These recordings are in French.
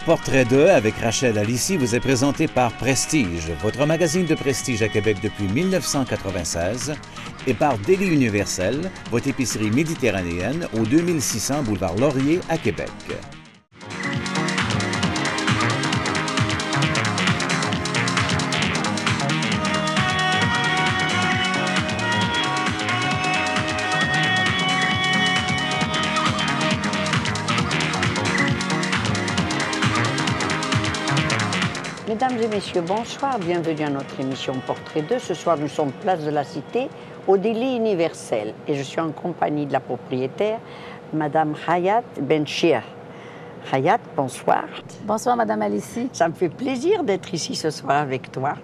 Portrait de avec Rachel Alissi vous est présenté par Prestige, votre magazine de prestige à Québec depuis 1996, et par Délit Universel, votre épicerie méditerranéenne au 2600 boulevard Laurier à Québec. Mesdames et messieurs, bonsoir, bienvenue à notre émission Portrait 2. Ce soir, nous sommes place de la Cité, au Délit Universel. Et je suis en compagnie de la propriétaire, Madame Hayat Benchir. Hayat, bonsoir. Bonsoir, Madame Alissi. Ça me fait plaisir d'être ici ce soir avec toi.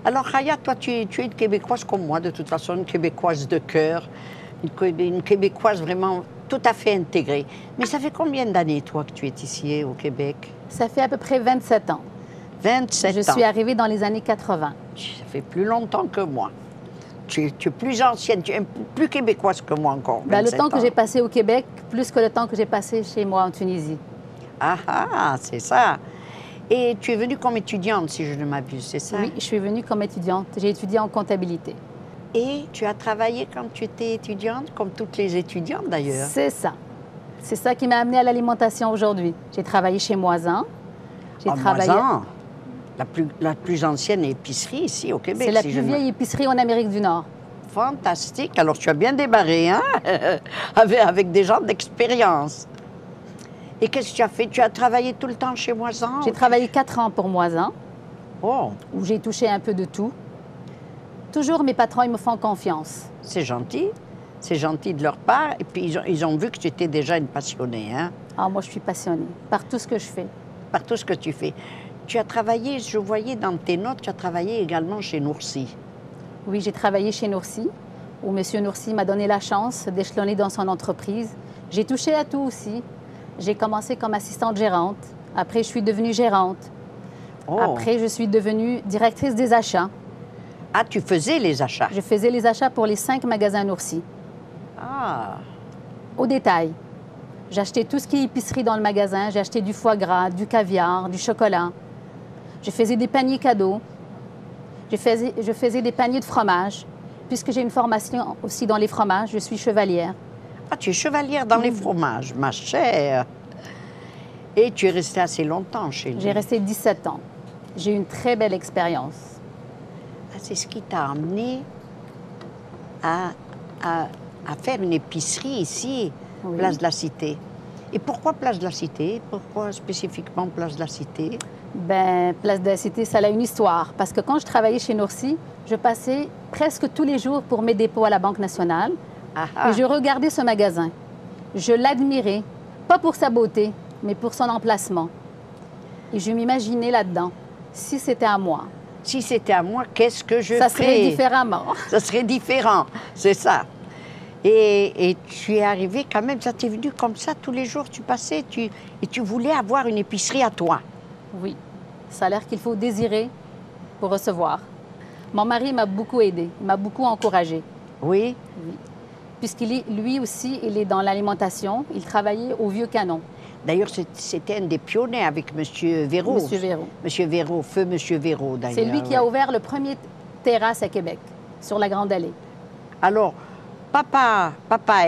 Alors, Hayat, toi, tu es une Québécoise comme moi, de toute façon, une Québécoise de cœur, une Québécoise vraiment tout à fait intégrée. Mais ça fait combien d'années, toi, que tu es ici au Québec? Ça fait à peu près 27 ans. 27 ans. Je suis arrivée dans les années 80. Ça fait plus longtemps que moi. Tu es plus ancienne, tu es plus québécoise que moi encore. Le temps que j'ai passé au Québec, plus que le temps que j'ai passé chez moi en Tunisie. Ah, c'est ça. Et tu es venue comme étudiante, si je ne m'abuse, c'est ça? Oui, je suis venue comme étudiante. J'ai étudié en comptabilité. Et tu as travaillé quand tu étais étudiante, comme toutes les étudiantes d'ailleurs? C'est ça. C'est ça qui m'a amenée à l'alimentation aujourd'hui. J'ai travaillé chez Moisan. J'ai travaillé... Moisan, la plus ancienne épicerie ici au Québec. C'est la plus vieille épicerie en Amérique du Nord. Fantastique. Alors tu as bien démarré, hein? avec des gens d'expérience. Et qu'est-ce que tu as fait? Tu as travaillé tout le temps chez Moisan? J'ai travaillé 4 ans pour Moisan, où j'ai touché un peu de tout. Toujours, mes patrons, ils me font confiance. C'est gentil de leur part. Et puis, ils ont vu que tu étais déjà une passionnée, hein? Ah, moi, je suis passionnée par tout ce que je fais. Par tout ce que tu fais. Tu as travaillé, je voyais dans tes notes, tu as travaillé également chez Noursi. Oui, j'ai travaillé chez Noursi, où M. Noursi m'a donné la chance d'échelonner dans son entreprise. J'ai touché à tout aussi. J'ai commencé comme assistante gérante. Après, je suis devenue gérante. Après, je suis devenue directrice des achats. Ah, tu faisais les achats? Je faisais les achats pour les 5 magasins Noursi. Ah! Au détail. J'achetais tout ce qui est épicerie dans le magasin. J'ai acheté du foie gras, du caviar, du chocolat. Je faisais des paniers cadeaux. Je faisais des paniers de fromage. Puisque j'ai une formation aussi dans les fromages, je suis chevalière. Ah, tu es chevalière dans les fromages, ma chère. Et tu es restée assez longtemps chez lui. J'ai resté 17 ans. J'ai eu une très belle expérience. Ah, c'est ce qui t'a amené à faire une épicerie ici, Oui. Place de la Cité. Et pourquoi Place de la Cité? Pourquoi spécifiquement Place de la Cité? Place de la Cité, ça a une histoire. Parce que quand je travaillais chez Noursi, je passais presque tous les jours pour mes dépôts à la Banque nationale. Et je regardais ce magasin. Je l'admirais, pas pour sa beauté, mais pour son emplacement. Et je m'imaginais là-dedans, si c'était à moi. Si c'était à moi, qu'est-ce que je ferais? Ça serait différemment. Ça serait différent, c'est ça. Et tu es arrivé quand même, ça t'est venu comme ça, tous les jours tu passais, et tu voulais avoir une épicerie à toi. Oui, ça a l'air qu'il faut désirer pour recevoir. Mon mari m'a beaucoup aidée, il m'a beaucoup encouragée. Oui? Oui. Lui aussi, il est dans l'alimentation, il travaillait au Vieux Canon. D'ailleurs, c'était un des pionniers avec M. Véro. M. Véro. M. Véro, feu M. Véro, d'ailleurs. C'est lui qui a ouvert le premier terrasse à Québec, sur la Grande Allée. Alors, papa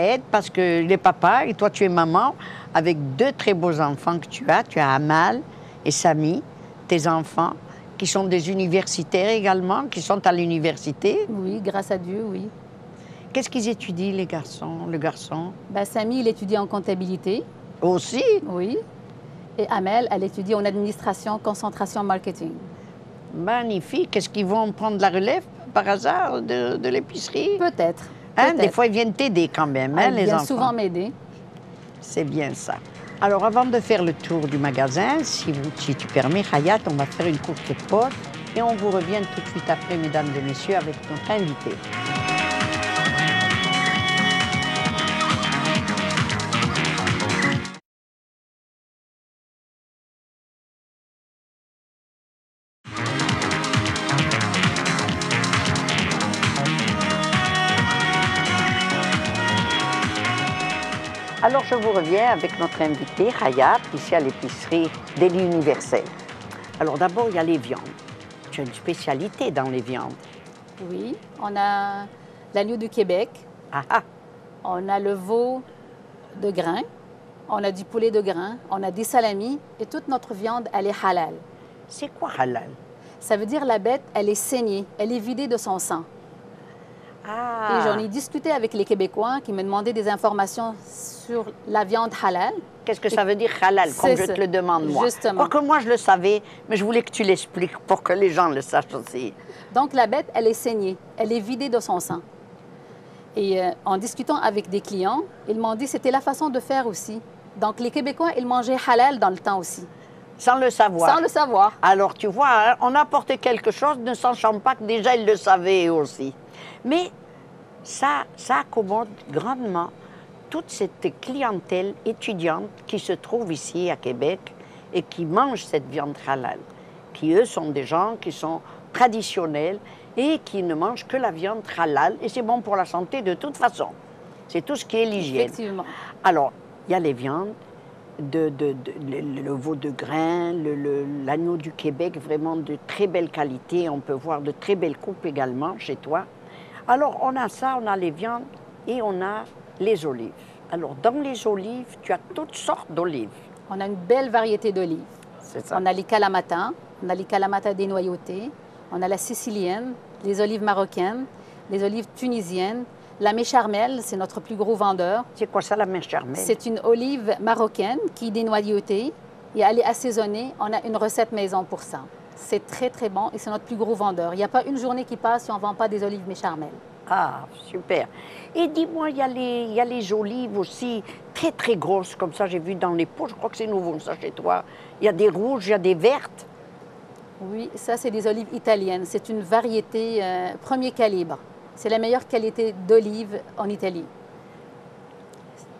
aide parce que les papas, et toi tu es maman, avec 2 très beaux enfants que tu as. Tu as Amal et Samy, tes enfants, qui sont des universitaires également, qui sont à l'université. Oui, grâce à Dieu, oui. Qu'est-ce qu'ils étudient, les garçons, le garçon? Samy, il étudie en comptabilité. Aussi? Oui. Et Amel, elle étudie en administration, concentration, marketing. Magnifique. Est-ce qu'ils vont prendre la relève, par hasard, de l'épicerie? Peut-être. Hein, des fois, ils viennent t'aider quand même, hein, les enfants. Ils viennent souvent m'aider. C'est bien ça. Alors, avant de faire le tour du magasin, si tu permets, Hayat, on va faire une courte pause et on vous revient tout de suite après, mesdames et messieurs, avec notre invité. Alors, je vous reviens avec notre invité, Hayat, ici à l'épicerie Délit Universel. Alors, d'abord, il y a les viandes. Tu as une spécialité dans les viandes. Oui, on a l'agneau du Québec. Ah ah! On a le veau de grain. On a du poulet de grain. On a des salamis. Et toute notre viande, elle est halal. C'est quoi halal? Ça veut dire la bête, elle est saignée. Elle est vidée de son sang. Ah! Et j'en ai discuté avec les Québécois qui me demandaient des informations sur la viande halal. Qu'est-ce que ça veut dire halal, comme je te le demande moi? Justement. Quoique moi, je le savais, mais je voulais que tu l'expliques pour que les gens le sachent aussi. Donc, la bête, elle est saignée. Elle est vidée de son sang. Et en discutant avec des clients, ils m'ont dit que c'était la façon de faire aussi. Donc, les Québécois, ils mangeaient halal dans le temps aussi. Sans le savoir. Sans le savoir. Alors, tu vois, hein, on a apporté quelque chose, ne sachant pas que déjà, ils le savaient aussi. Mais ça accommode grandement toute cette clientèle étudiante qui se trouve ici à Québec et qui mange cette viande halal, qui, eux, sont des gens qui sont traditionnels et qui ne mangent que la viande halal, et c'est bon pour la santé de toute façon. C'est tout ce qui est l'hygiène. Effectivement. Alors, il y a les viandes, le veau de grain, l'agneau du Québec, vraiment de très belle qualité. On peut voir de très belles coupes également chez toi. Alors, on a ça, on a les viandes et on a les olives. Alors, dans les olives, tu as toutes sortes d'olives. On a une belle variété d'olives. C'est ça. On a les kalamata, dénoyautées, on a la sicilienne, les olives marocaines, les olives tunisiennes. La mécharmel, c'est notre plus gros vendeur. C'est quoi ça, la mécharmel? C'est une olive marocaine qui est dénoyautée et elle est assaisonnée. On a une recette maison pour ça. C'est très, très bon et c'est notre plus gros vendeur. Il n'y a pas une journée qui passe si on ne vend pas des olives mécharmel. Ah, super. Et dis-moi, il y a les olives aussi très, très grosses, comme ça, j'ai vu dans les pots. Je crois que c'est nouveau, ça, chez toi. Il y a des rouges, il y a des vertes. Oui, ça, c'est des olives italiennes. C'est une variété premier calibre. C'est la meilleure qualité d'olive en Italie.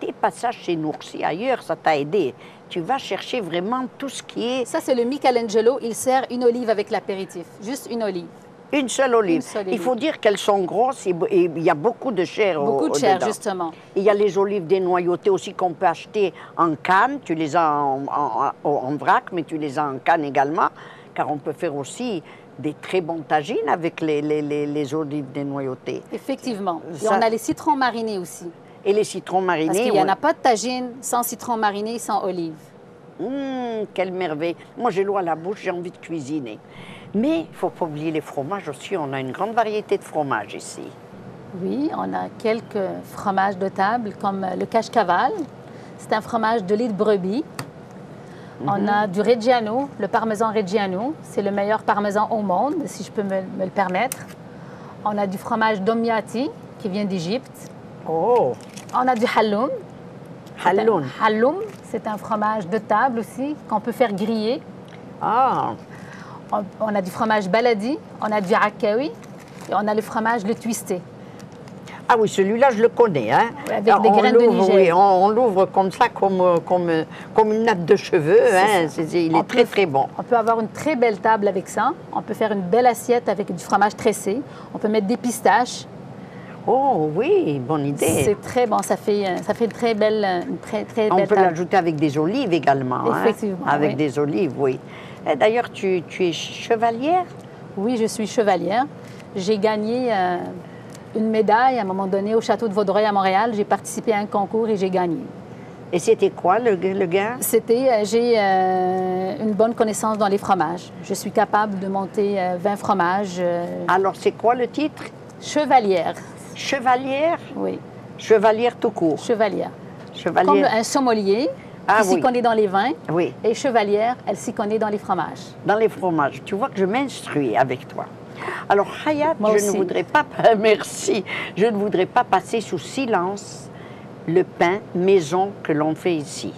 Tes passages chez Noursi, ailleurs, ça t'a aidé. Tu vas chercher vraiment tout ce qui est... Ça, c'est le Michelangelo. Il sert une olive avec l'apéritif. Juste une olive. Une seule olive. Une seule olive. Il faut dire qu'elles sont grosses et il y a beaucoup de chair Beaucoup de chair, dedans. justement. Il y a les olives dénoyautées aussi qu'on peut acheter en canne. Tu les as en vrac, mais tu les as en canne également, car on peut faire aussi des très bons tagines avec les olives dénoyautées. Effectivement. Et Ça... on a les citrons marinés aussi. Et les citrons marinés. Parce qu'il n'y en a pas de tagine sans citron mariné, sans olive. Quelle merveille. Moi, j'ai l'eau à la bouche, j'ai envie de cuisiner. Mais il ne faut pas oublier les fromages aussi. On a une grande variété de fromages ici. Oui, on a quelques fromages de table, comme le cache-caval. C'est un fromage de lait de brebis. On a du Reggiano, le parmesan Reggiano. C'est le meilleur parmesan au monde, si je peux me le permettre. On a du fromage Domyati, qui vient d'Égypte. Oh! On a du halloum. Halloum. Halloum, c'est un fromage de table aussi, qu'on peut faire griller. Ah! On a du fromage baladi, on a du akawi et on a le fromage le twisté. Ah oui, celui-là, je le connais. Hein? Avec des graines de Niger. Oui, on l'ouvre comme ça, comme une natte de cheveux. Hein? Il est très, très bon. On peut avoir une très belle table avec ça. On peut faire une belle assiette avec du fromage tressé. On peut mettre des pistaches. Oh oui, bonne idée. C'est très bon. Ça fait une très belle On belle peut table. l'ajouter avec des olives également. Effectivement, hein? Avec oui. des olives, oui. D'ailleurs, tu es chevalière? Oui, je suis chevalière. J'ai gagné une médaille à un moment donné au Château de Vaudreuil à Montréal. J'ai participé à un concours et j'ai gagné. Et c'était quoi le gain? C'était, j'ai une bonne connaissance dans les fromages. Je suis capable de monter 20 fromages. Alors, c'est quoi le titre? Chevalière. Chevalière? Oui. Chevalière tout court. Chevalière. Chevalière. Comme un sommelier Ah, qui s'y oui. connaît dans les vins. Oui. Et chevalière, elle s'y connaît dans les fromages. Dans les fromages. Tu vois que je m'instruis avec toi. Alors, Hayat, Moi je aussi. ne voudrais pas... Merci. Je ne voudrais pas passer sous silence le pain maison que l'on fait ici.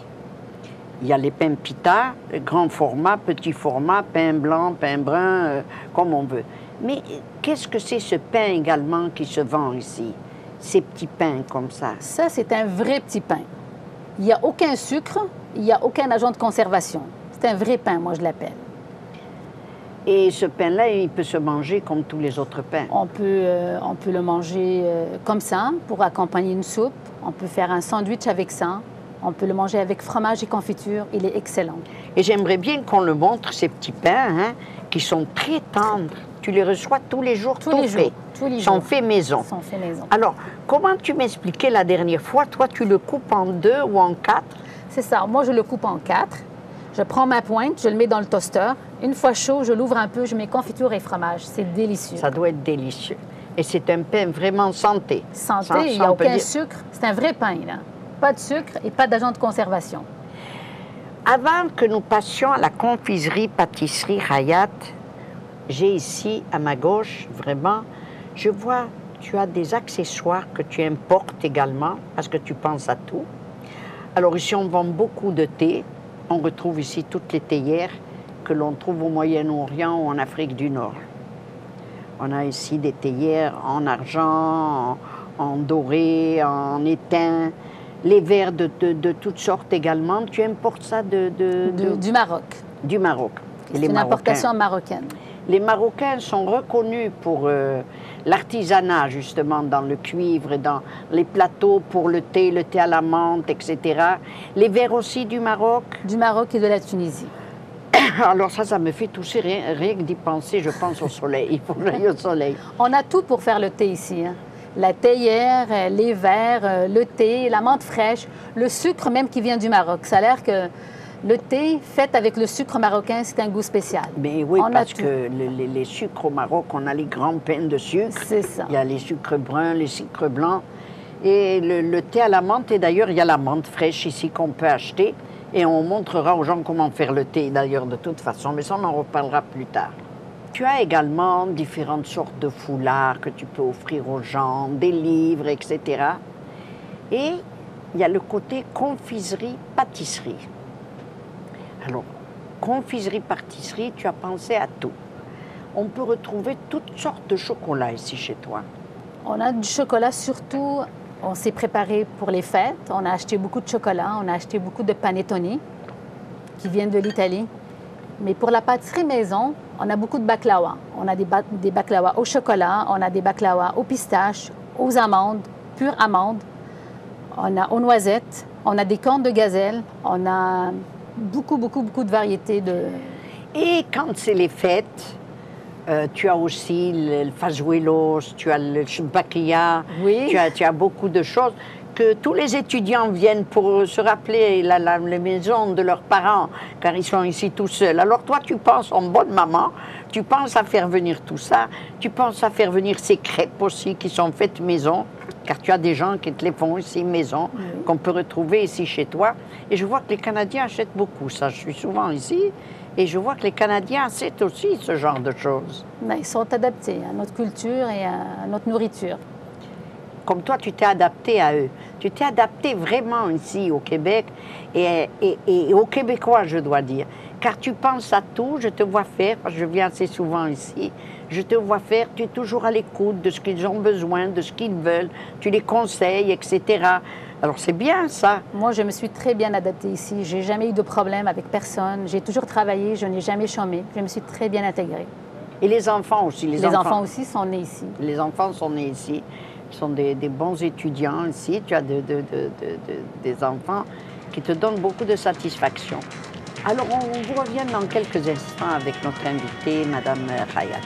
Il y a les pains pita, grand format, petit format, pain blanc, pain brun, comme on veut. Mais qu'est-ce que c'est ce pain également qui se vend ici? Ces petits pains comme ça. Ça, c'est un vrai petit pain. Il n'y a aucun sucre, il n'y a aucun agent de conservation. C'est un vrai pain, moi je l'appelle. Et ce pain-là, il peut se manger comme tous les autres pains. On peut le manger comme ça, pour accompagner une soupe. On peut faire un sandwich avec ça. On peut le manger avec fromage et confiture. Il est excellent. Et j'aimerais bien qu'on le montre, ces petits pains, hein, qui sont très tendres. Tu les reçois tous les jours, tous les jours. Ils sont faits maison. Ils sont faits maison. Alors, comment tu m'expliquais la dernière fois? Toi, tu le coupes en 2 ou en 4? C'est ça. Moi, je le coupe en 4. Je prends ma pointe, je le mets dans le toaster. Une fois chaud, je l'ouvre un peu, je mets confiture et fromage. C'est délicieux. Ça doit être délicieux. Et c'est un pain vraiment santé. Santé, il n'y a aucun sucre. C'est un vrai pain, là. Pas de sucre et pas d'agent de conservation. Avant que nous passions à la confiserie-pâtisserie Hayat, j'ai ici, à ma gauche, vraiment, je vois, tu as des accessoires que tu importes également, parce que tu penses à tout. Alors ici, on vend beaucoup de thé. On retrouve ici toutes les théières que l'on trouve au Moyen-Orient ou en Afrique du Nord. On a ici des théières en argent, en doré, en étain, les verres de toutes sortes également. Tu importes ça du Maroc. Du Maroc. C'est une importation marocaine. Les Marocains sont reconnus pour l'artisanat, justement, dans le cuivre, dans les plateaux pour le thé à la menthe, etc. Les verres aussi du Maroc? Du Maroc et de la Tunisie. Alors ça me fait tousser rien que d'y penser, je pense au soleil. Il faut que j'aille au soleil. On a tout pour faire le thé ici, hein. La théière, les verres, le thé, la menthe fraîche, le sucre même qui vient du Maroc. Ça a l'air que le thé fait avec le sucre marocain, c'est un goût spécial. Mais oui, parce que les sucres au Maroc, on a les grands pains de sucre. C'est ça. Il y a les sucres bruns, les sucres blancs. Et le thé à la menthe, et d'ailleurs, il y a la menthe fraîche ici qu'on peut acheter. Et on montrera aux gens comment faire le thé, d'ailleurs, de toute façon. Mais ça, on en reparlera plus tard. Tu as également différentes sortes de foulards que tu peux offrir aux gens, des livres, etc. Et il y a le côté confiserie-pâtisserie. Alors, confiserie-pâtisserie, tu as pensé à tout. On peut retrouver toutes sortes de chocolats ici chez toi. On a du chocolat surtout, on s'est préparé pour les fêtes. On a acheté beaucoup de chocolat, on a acheté beaucoup de panettone qui viennent de l'Italie. Mais pour la pâtisserie maison, on a beaucoup de baklawa. On a des baklawas au chocolat, on a des baklawas aux pistaches, aux amandes, pures amandes. On a aux noisettes, on a des cornes de gazelle, on a beaucoup de variétés de... Et quand c'est les fêtes, tu as aussi le fazuelos, tu as le chbakia, oui. tu as beaucoup de choses que tous les étudiants viennent pour se rappeler les maisons de leurs parents, car ils sont ici tout seuls. Alors toi, tu penses en bonne maman, tu penses à faire venir tout ça, tu penses à faire venir ces crêpes aussi qui sont faites maison, car tu as des gens qui te les font ici maison, oui. Qu'on peut retrouver ici chez toi. Et je vois que les Canadiens achètent beaucoup ça. Je suis souvent ici et je vois que les Canadiens achètent aussi ce genre de choses. Mais ils sont adaptés à notre culture et à notre nourriture. Comme toi, tu t'es adapté à eux. Tu t'es adapté vraiment ici au Québec et aux Québécois, je dois dire. Car tu penses à tout, je te vois faire, parce que je viens assez souvent ici, je te vois faire, tu es toujours à l'écoute de ce qu'ils ont besoin, de ce qu'ils veulent, tu les conseilles, etc. Alors c'est bien ça. Moi, je me suis très bien adaptée ici. J'ai jamais eu de problème avec personne. J'ai toujours travaillé, je n'ai jamais chômé. Je me suis très bien intégrée. Et les enfants aussi. Les enfants aussi sont nés ici. Les enfants sont nés ici. Ils sont des bons étudiants ici. Tu as des enfants qui te donnent beaucoup de satisfaction. Alors, on vous revient dans quelques instants avec notre invitée, Madame Hayat.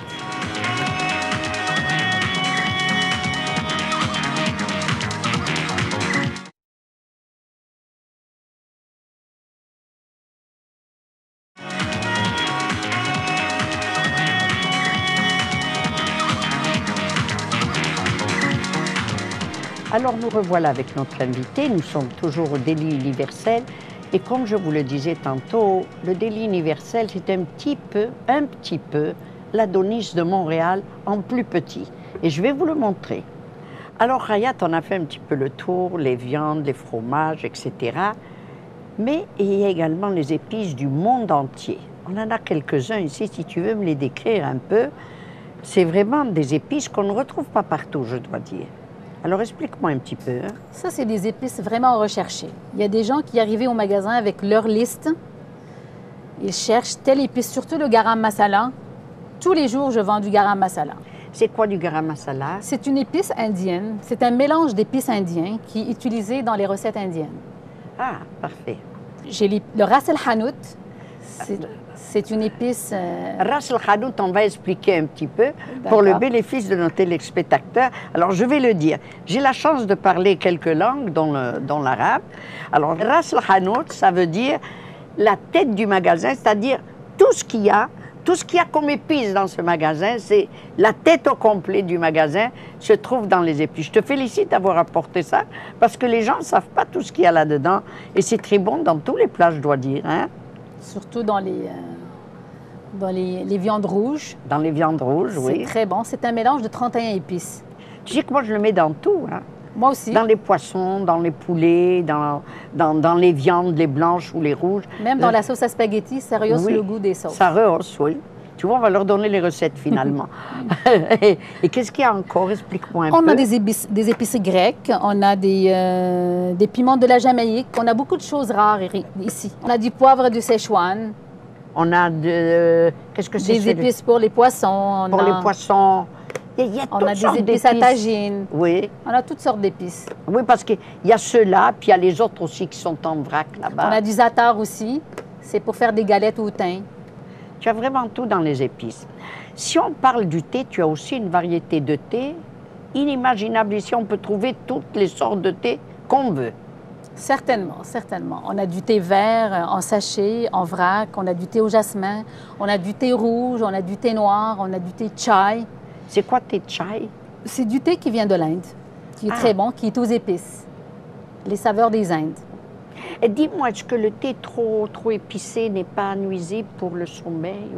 Alors, nous revoilà avec notre invité. Nous sommes toujours au Délit universel. Et comme je vous le disais tantôt, le Délit universel, c'est un petit peu, l'Adonis de Montréal en plus petit. Et je vais vous le montrer. Alors, Hayat, on a fait un petit peu le tour, les viandes, les fromages, etc. Mais il y a également les épices du monde entier. On en a quelques-uns ici, si tu veux me les décrire un peu. C'est vraiment des épices qu'on ne retrouve pas partout, je dois dire. Alors, explique-moi un petit peu. Hein. Ça, c'est des épices vraiment recherchées. Il y a des gens qui arrivaient au magasin avec leur liste. Ils cherchent telle épice, surtout le garam masala. Tous les jours, je vends du garam masala. C'est quoi du garam masala? C'est une épice indienne. C'est un mélange d'épices indiens qui est utilisé dans les recettes indiennes. Ah, parfait. J'ai le ras el hanout. C'est une épice... Ras el hanout, on va expliquer un petit peu pour le bénéfice de nos téléspectateurs. Alors, je vais le dire. J'ai la chance de parler quelques langues, dont l'arabe. Alors, ras el hanout, ça veut dire la tête du magasin, c'est-à-dire tout ce qu'il y a comme épices dans ce magasin, c'est la tête au complet du magasin se trouve dans les épices. Je te félicite d'avoir apporté ça parce que les gens ne savent pas tout ce qu'il y a là-dedans et c'est très bon dans tous les plats, je dois dire. Hein? Surtout dans les viandes rouges. Dans les viandes rouges, oui. C'est très bon. C'est un mélange de 31 épices. Tu sais que moi, je le mets dans tout. Hein? Moi aussi. Dans les poissons, dans les poulets, dans les viandes, les blanches ou les rouges. Même dans la sauce à spaghetti, ça rehausse le goût des sauces. Ça rehausse, oui. Tu vois, on va leur donner les recettes finalement. Et qu'est-ce qu'il y a encore? Explique-moi un peu. On a des épices grecques, on a des piments de la Jamaïque, on a beaucoup de choses rares ici. On a du poivre du Szechuan. On a qu'est-ce que c'est? Des épices pour les poissons. Les poissons. On a des épices à tagine. Oui. On a toutes sortes d'épices. Oui, parce qu'il y a ceux-là, puis il y a les autres aussi qui sont en vrac là-bas. On a du za'atar aussi. C'est pour faire des galettes au thym. Tu as vraiment tout dans les épices. Si on parle du thé, tu as aussi une variété de thé inimaginable. Ici, on peut trouver toutes les sortes de thé qu'on veut. Certainement, certainement. On a du thé vert en sachet, en vrac, on a du thé au jasmin, on a du thé rouge, on a du thé noir, on a du thé chai. C'est quoi thé chai? C'est du thé qui vient de l'Inde, qui est très bon, qui est aux épices. Les saveurs des Indes. Et dis-moi, est-ce que le thé trop épicé n'est pas nuisible pour le sommeil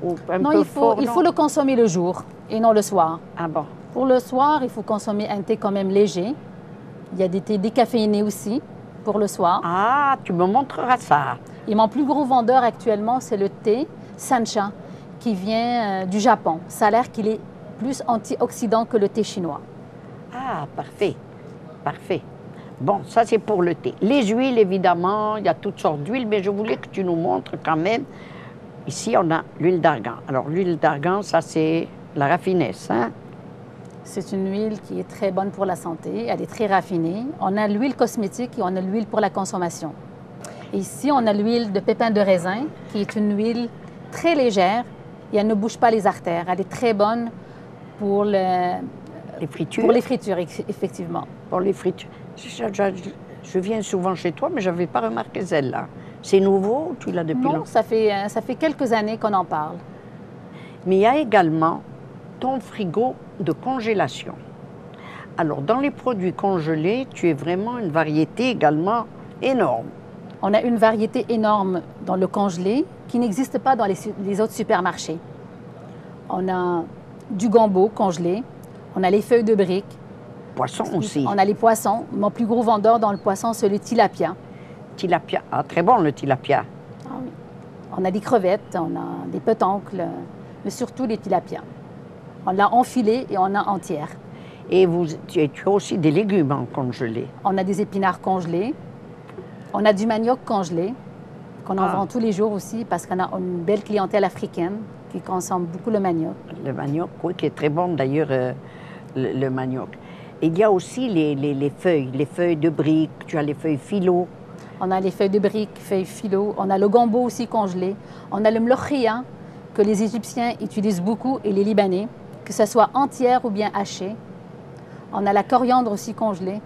ou un peu fort? Il faut le consommer le jour et non le soir. Ah bon? Pour le soir, il faut consommer un thé quand même léger. Il y a des thés décaféinés aussi pour le soir. Ah, tu me montreras ça. Et mon plus gros vendeur actuellement, c'est le thé Sancha, qui vient du Japon. Ça a l'air qu'il est plus antioxydant que le thé chinois. Ah, parfait, parfait. Bon, ça c'est pour le thé. Les huiles, évidemment, il y a toutes sortes d'huiles, mais je voulais que tu nous montres quand même. Ici, on a l'huile d'argan. Alors, l'huile d'argan, ça c'est la raffinesse, hein? C'est une huile qui est très bonne pour la santé, elle est très raffinée. On a l'huile cosmétique et on a l'huile pour la consommation. Et ici, on a l'huile de pépins de raisin, qui est une huile très légère et elle ne bouge pas les artères. Elle est très bonne pour les fritures. Pour les fritures, effectivement. Pour les fritures. Je viens souvent chez toi, mais je n'avais pas remarqué celle-là. C'est nouveau ou tu l'as depuis longtemps? Non, ça fait quelques années qu'on en parle. Mais il y a également ton frigo de congélation. Alors, dans les produits congelés, tu es vraiment une variété également énorme. On a une variété énorme dans le congelé qui n'existe pas dans les autres supermarchés. On a du gombo congelé, on a les feuilles de briques. Poisson aussi. On a les poissons. Mon plus gros vendeur dans le poisson, c'est le tilapia. Tilapia, ah, très bon le tilapia. Ah oui. On a des crevettes, on a des petoncles, mais surtout les tilapias. On l'a enfilé et on a entière. Et tu as aussi des légumes en congelé. On a des épinards congelés. On a du manioc congelé, qu'on en vend tous les jours aussi, parce qu'on a une belle clientèle africaine qui consomme beaucoup le manioc. Le manioc, oui, qui est très bon d'ailleurs, le manioc. Et il y a aussi les feuilles de briques, tu as les feuilles philo. On a les feuilles de briques, feuilles philo. On a le gombo aussi congelé. On a le mlokhia, que les Égyptiens utilisent beaucoup, et les Libanais, que ce soit entière ou bien hachée. On a la coriandre aussi congelée.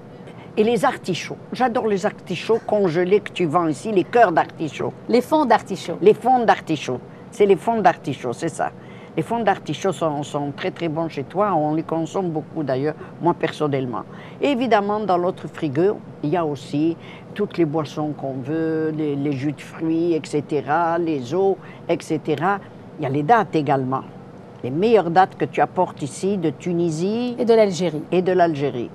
Et les artichauts. J'adore les artichauts congelés que tu vends ici, les cœurs d'artichauts. Les fonds d'artichaut. Les fonds d'artichaut. C'est les fonds d'artichaut, c'est ça. Les fonds d'artichaut sont très très bons chez toi. On les consomme beaucoup d'ailleurs, moi personnellement. Et évidemment, dans l'autre frigo, il y a aussi toutes les boissons qu'on veut, les jus de fruits, etc., les eaux, etc. Il y a les dattes également. Les meilleures dattes que tu apportes ici, de Tunisie. Et de l'Algérie. Et de l'Algérie.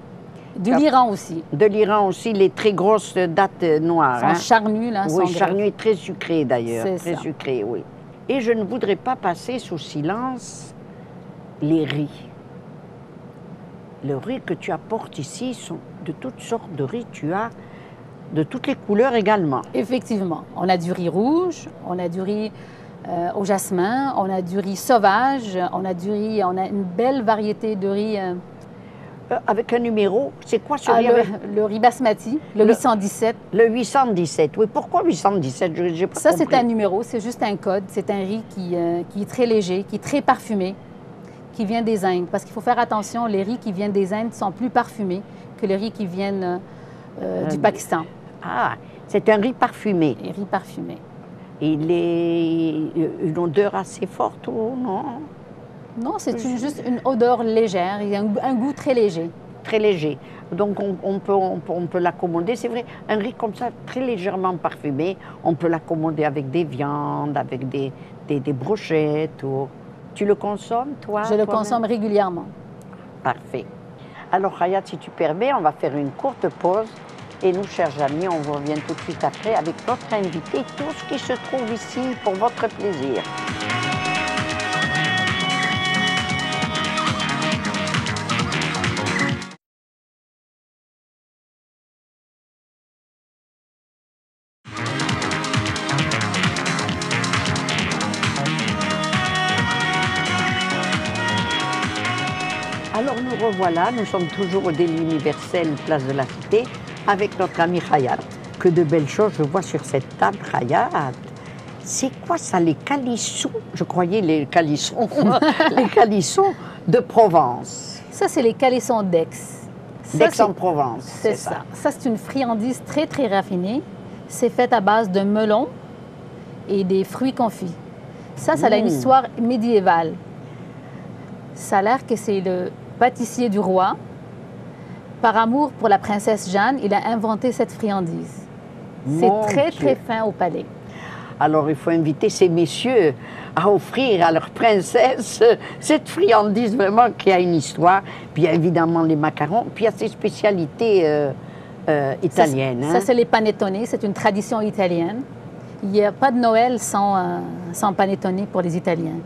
De l'Iran aussi. De l'Iran aussi, les très grosses dattes noires. Elles sont charnues, là. Oui, charnues et très sucrées d'ailleurs. C'est ça. Sucrées, oui. Et je ne voudrais pas passer sous silence les riz. Le riz que tu apportes ici sont de toutes sortes de riz. Tu as de toutes les couleurs également. Effectivement. On a du riz rouge, on a du riz au jasmin, on a du riz sauvage, on a une belle variété de riz. Avec un numéro, c'est quoi ce riz? Le riz basmati, le 817. Le 817, oui. Pourquoi 817? J'ai pas Ça, compris. c'est un numéro, c'est juste un code. C'est un riz qui est très léger, qui est très parfumé, qui vient des Indes. Parce qu'il faut faire attention, les riz qui viennent des Indes sont plus parfumés que les riz qui viennent du Pakistan. Ah, c'est un riz parfumé. Les riz parfumés. Il est une odeur assez forte ou non? Non, c'est juste une odeur légère. Il y a un goût très léger. Très léger. Donc on peut l'accommoder. C'est vrai, un riz comme ça, très légèrement parfumé, on peut l'accommoder avec des viandes, avec des brochettes. Tu le consommes, toi? Je le consomme régulièrement. Parfait. Alors, Hayat, si tu permets, on va faire une courte pause. Et nous, chers amis, on vous revient tout de suite après avec notre invité, tout ce qui se trouve ici pour votre plaisir. Alors nous revoilà, nous sommes toujours au Délit Universel, place de la Cité, avec notre ami Hayat. Que de belles choses je vois sur cette table, Hayat. C'est quoi ça, les calissons? Je croyais les calissons, les calissons de Provence. Ça, c'est les calissons d'Aix. D'Aix-en-Provence, c'est ça. Ça, c'est une friandise très, très raffinée. C'est fait à base de melon et des fruits confits. Ça a une histoire médiévale. Ça a l'air que c'est le pâtissier du roi. Par amour pour la princesse Jeanne, il a inventé cette friandise. C'est très, très fin au palais. Alors, il faut inviter ces messieurs à offrir à leur princesse cette friandise vraiment qui a une histoire. Puis, il y a évidemment les macarons. Puis, il y a ces spécialités italiennes. Ça, c'est les panettoni. C'est une tradition italienne. Il n'y a pas de Noël sans panettoni pour les Italiens.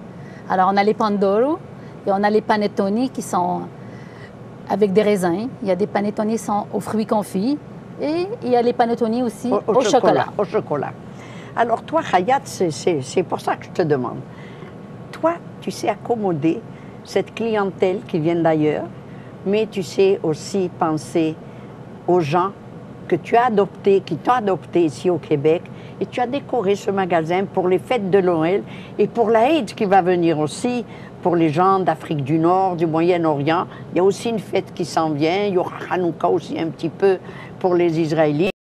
Alors, on a les pandoro et on a les panettoni qui sont avec des raisins. Il y a des panettoni qui sont aux fruits confits. Et il y a les panettoni aussi au chocolat. Au chocolat. Alors toi, Hayat, c'est pour ça que je te demande. Toi, tu sais accommoder cette clientèle qui vient d'ailleurs, mais tu sais aussi penser aux gens que tu as adoptés, qui t'ont adopté ici au Québec, et tu as décoré ce magasin pour les fêtes de Noël et pour l'Aïd qui va venir aussi, pour les gens d'Afrique du Nord, du Moyen-Orient. Il y a aussi une fête qui s'en vient, il y aura Hanouka aussi un petit peu pour les Israéliens.